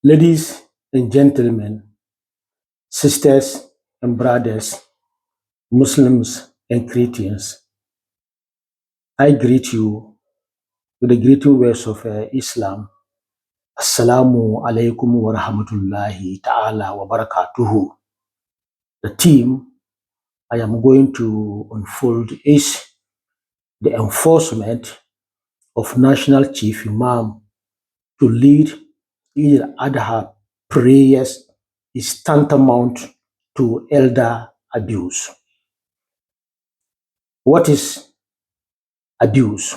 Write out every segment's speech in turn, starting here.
Ladies and gentlemen, sisters and brothers, Muslims and Christians, I greet you with the greeting words of Islam. Assalamu alaikum wa rahmatullahi ta'ala wa barakatuhu. The theme I am going to unfold is the enforcement of National Chief Imam to lead Eidul Adha prayers is tantamount to elder abuse. What is abuse?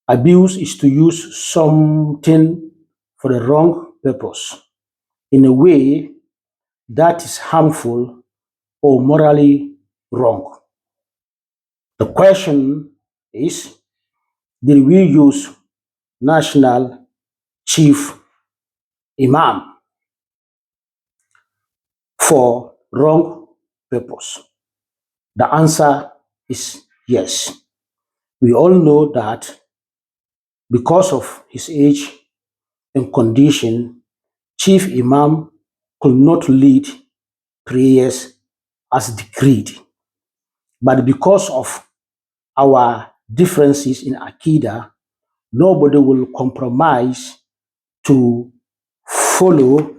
Abuse is to use something for the wrong purpose in a way that is harmful or morally wrong. The question is, did we use National Chief Imam for wrong purpose? The answer is yes. We all know that because of his age and condition, Chief Imam could not lead prayers as decreed. But because of our differences in Akida, nobody will compromise to follow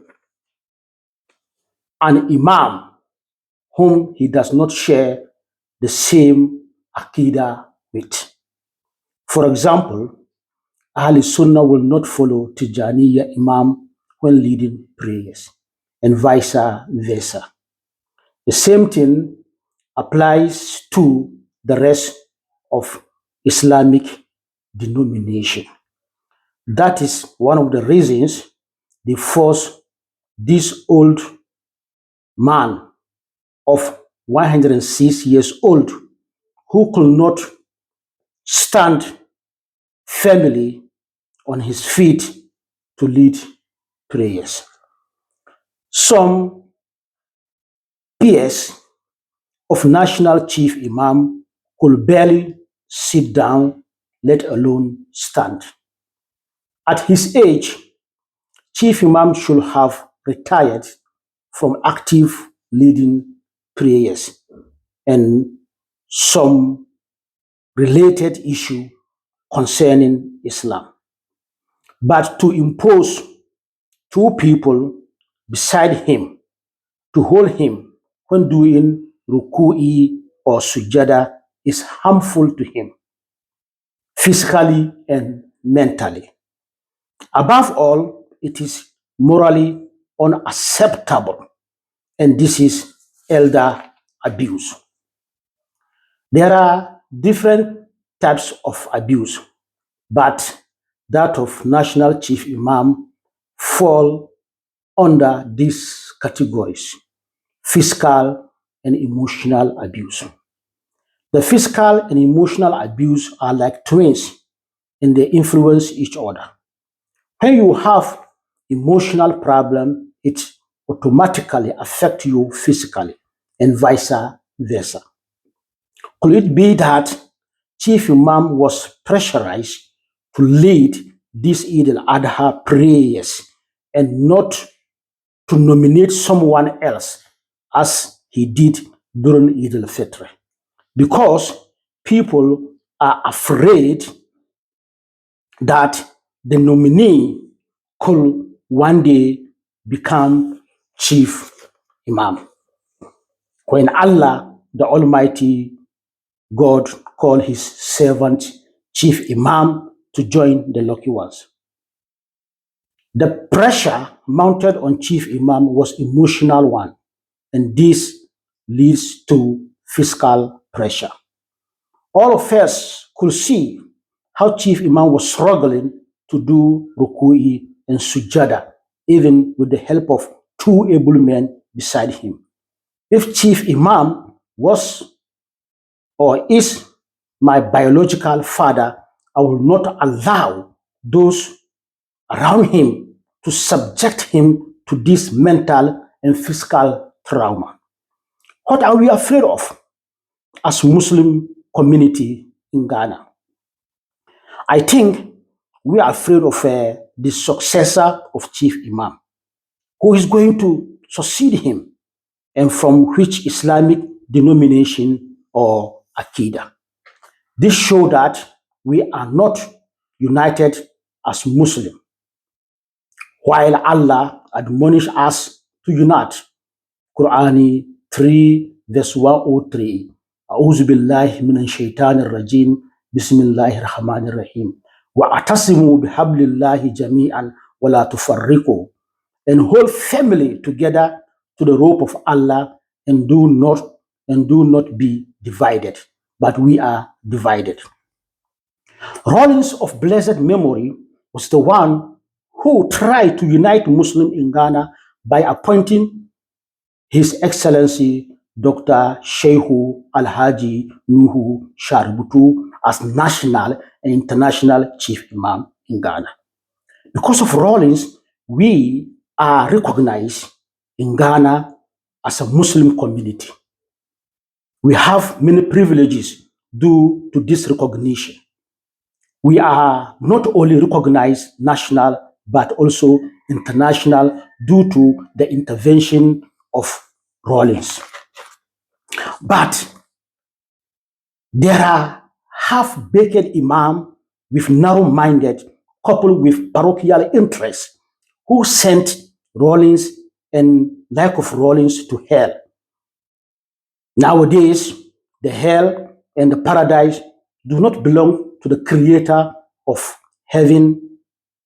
an Imam whom he does not share the same Akida with. For example, Ahl Sunnah will not follow Tijaniya Imam when leading prayers, and vice versa. The same thing applies to the rest of Islamic denomination. That is one of the reasons they force this old man of 106 years old who could not stand firmly on his feet to lead prayers. Some peers of National Chief Imam could barely sit down, let alone stand. At his age, Chief Imam should have retired from active leading prayers and some related issue concerning Islam. But to impose two people beside him to hold him when doing ruku'i or sujada is harmful to him, physically and mentally. Above all, it is morally unacceptable, and this is elder abuse. There are different types of abuse, but that of National Chief Imam fall under these categories: physical and emotional abuse. The physical and emotional abuse are like twins and they influence each other. When you have emotional problem, it automatically affects you physically and vice versa. Could it be that Chief Imam was pressurized to lead these Eidul Adha prayers and not to nominate someone else as he did during Eid al-Fitr? Because people are afraid that the nominee could one day become Chief Imam. When Allah, the Almighty God, called his servant Chief Imam to join the lucky ones. The pressure mounted on Chief Imam was emotional one, and this leads to physical pressure. All of us could see how Chief Imam was struggling to do ruku'i and sujada, even with the help of two able men beside him. If Chief Imam was or is my biological father, I will not allow those around him to subject him to this mental and physical trauma. What are we afraid of as Muslim community in Ghana? I think we are afraid of the successor of Chief Imam, who is going to succeed him, and from which Islamic denomination or Aqidah. This shows that we are not united as Muslims, while Allah admonished us to unite. Quran 3 verse 103. أعوذ بالله من الشيطان الرجيم بسم الله الرحمن الرحيم وَأَعْتَصِمُوا بِحَبْلِ اللَّهِ جَمِيعًا وَلَا تُفَرِّقُوا, and hold family together to the rope of Allah, and do not be divided, but we are divided. Rawlings of blessed memory was the one who tried to unite Muslims in Ghana by appointing His Excellency Dr. Shehu Alhaji Nuhu Sharbutu as National and International Chief Imam in Ghana. Because of Rawlings, we are recognized in Ghana as a Muslim community. We have many privileges due to this recognition. We are not only recognized national, but also international due to the intervention of Rawlings. But there are half-baked imam with narrow-minded, coupled with parochial interests, who sent Rawlings and like of Rawlings to hell. Nowadays, the hell and the paradise do not belong to the creator of heaven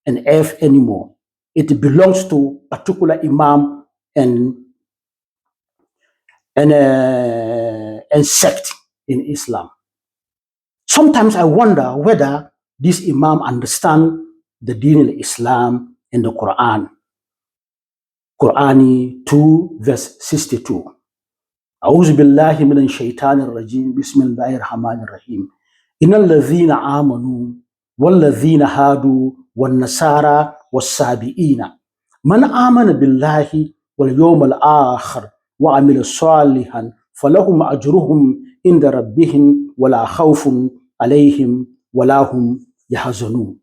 and earth anymore. It belongs to particular imam and sect in Islam. Sometimes I wonder whether this imam understand the Deen al-Islam and the Quran. Quran 2 verse 62. أعوذ بالله من الشيطان الرجيم بسم الله الرحمن الرحيم إن الذين آمنوا والذين هادوا والنصارى والسابئين من آمن بالله واليوم الآخر وعمل صالحا فلهم أجرهم عند ربهم ولا خوف عليهم ولا هم يحزنون.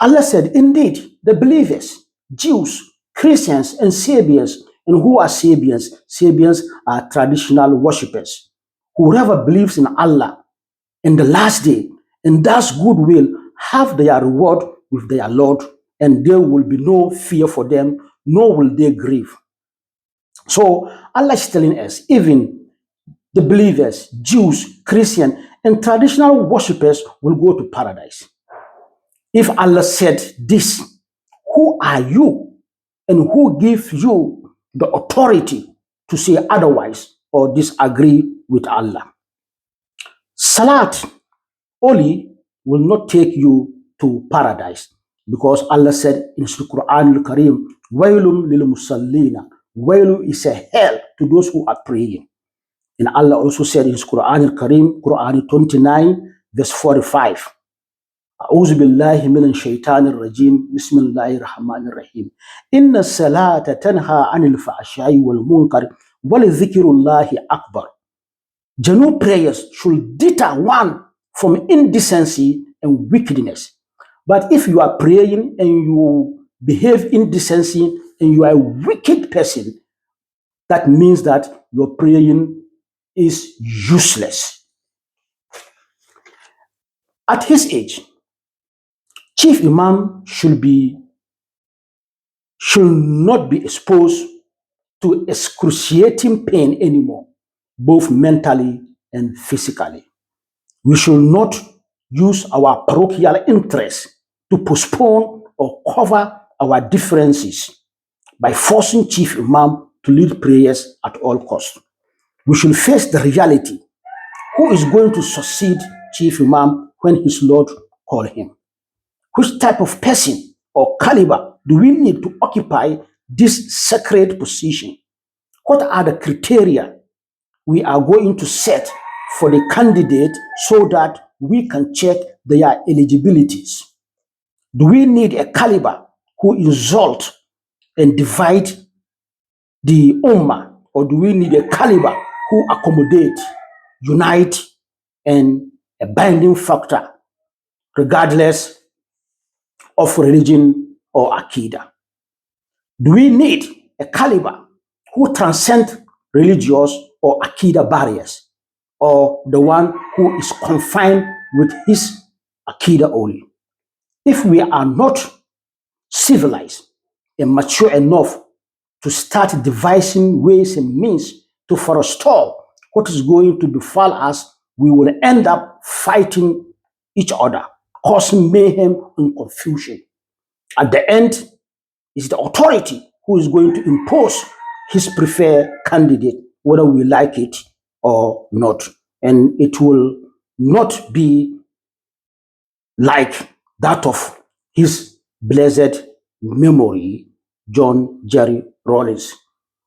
Allah said, indeed, the believers, Jews, Christians, and Sabians. And who are Sabians? Sabians are traditional worshippers. Whoever believes in Allah in the last day and does good will have their reward with their Lord, and there will be no fear for them, nor will they grieve. So Allah is telling us, even the believers, Jews, Christians, and traditional worshippers will go to paradise. If Allah said this, who are you and who gives you the authority to say otherwise or disagree with Allah? Salat only will not take you to paradise, because Allah said in the Quran al-Karim, Wailun lil musallina. Wailu is a hell to those who are praying. And Allah also said in the Quran al-Karim, Quran 29, verse 45, أعوذ بالله من الشيطان الرجيم بسم الله الرحمن الرحيم إن الصلاة تنهى عن الفحشاء والمنكر ولذكر الله أكبر. Genuine prayers should deter one from indecency and wickedness. But if you are praying and you behave indecency and you are a wicked person, that means that your praying is useless. At his age, Chief Imam should not be exposed to excruciating pain anymore, both mentally and physically. We should not use our parochial interests to postpone or cover our differences by forcing Chief Imam to lead prayers at all costs. We should face the reality: who is going to succeed Chief Imam when his Lord calls him? Which type of person or caliber do we need to occupy this sacred position? What are the criteria we are going to set for the candidate so that we can check their eligibilities? Do we need a caliber who insult and divide the ummah, or do we need a caliber who accommodate, unite, and a binding factor regardless of religion or Akida? Do we need a caliber who transcend religious or Akida barriers, or the one who is confined with his Akida only? If we are not civilized and mature enough to start devising ways and means to forestall what is going to befall us, we will end up fighting each other, causing mayhem and confusion. At the end, it's the authority who is going to impose his preferred candidate, whether we like it or not. And it will not be like that of his blessed memory, John Jerry Rawlings,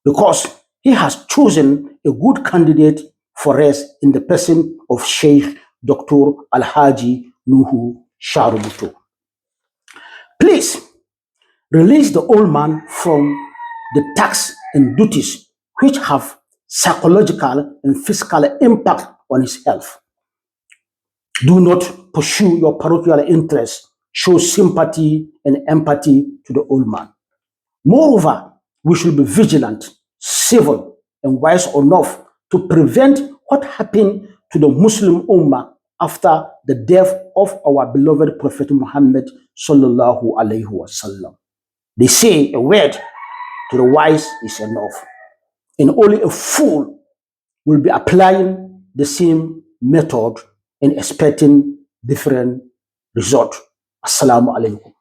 because he has chosen a good candidate for us in the person of Sheikh Dr. Alhaji Nuhu Sharubutu. Please release the old man from the tax and duties which have psychological and physical impact on his health. Do not pursue your parochial interests. Show sympathy and empathy to the old man. Moreover, we should be vigilant, civil, and wise enough to prevent what happened to the Muslim Ummah after the death of our beloved Prophet Muhammad sallallahu alaihi wasallam. They say a word to the wise is enough, and only a fool will be applying the same method and expecting different result. Assalamu alaikum.